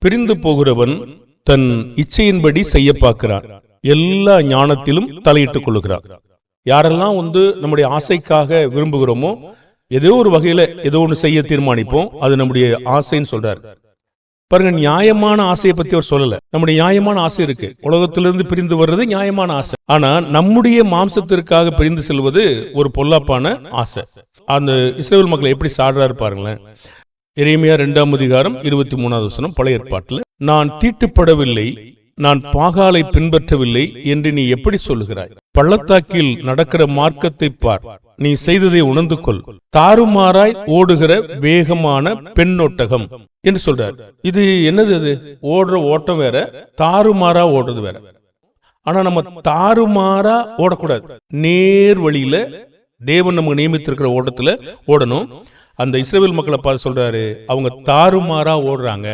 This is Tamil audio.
பிரிந்து போகிறவன் தன் இச்சையின்படி செய்ய பார்க்கிறான், எல்லா ஞானத்திலும் தலையிட்டுக் கொள்ளுகிறான். யாரெல்லாம் நம்முடைய ஆசைக்காக விரும்புகிறோமோ ஏதோ ஒரு வகையில ஏதோ ஒன்று செய்ய தீர்மானிப்போம், அது நம்முடைய ஆசைன்னு சொல்றாரு. பாருங்க, நியாயமான ஆசையை பத்தி அவர் சொல்லல. நம்முடைய நியாயமான ஆசை இருக்கு, உலகத்திலிருந்து பிரிந்து வர்றது நியாயமான ஆசை. ஆனா நம்முடைய மாம்சத்திற்காக பிரிந்து செல்வது ஒரு பொல்லாப்பான ஆசை. அந்த இஸ்ரவேல் மக்களை எப்படி சாடுறாரு பாருங்களேன். எரேமியா 2:23 பழைய ஏற்பாட்டில், நான் தீட்டுப்படவில்லை, நான் பாகாலை பின்பற்றவில்லை என்று நீ எப்படி சொல்லுகிறாய்? பள்ளத்தாக்கில் நடக்கிற மார்க்கத்தை பார், நீ செய்ததை உணர்ந்து கொள், தாறுமாறாய் ஓடுகிற வேகமான பெண்ணோட்டகம் என்று சொல்றார். இது என்னது? அது ஓடுற ஓட்டம் வேற, தாறுமாறா ஓடுறது வேற. ஆனா நம்ம தாறுமாறா ஓடக்கூடாது, நேர் வழியில தேவன் நமக்கு நியமித்திருக்கிற ஓட்டத்துல ஓடணும். அந்த இஸ்ரவேல் மக்களை பார்த்து சொல்றாரு, அவங்க தாறுமாறா ஓடுறாங்க.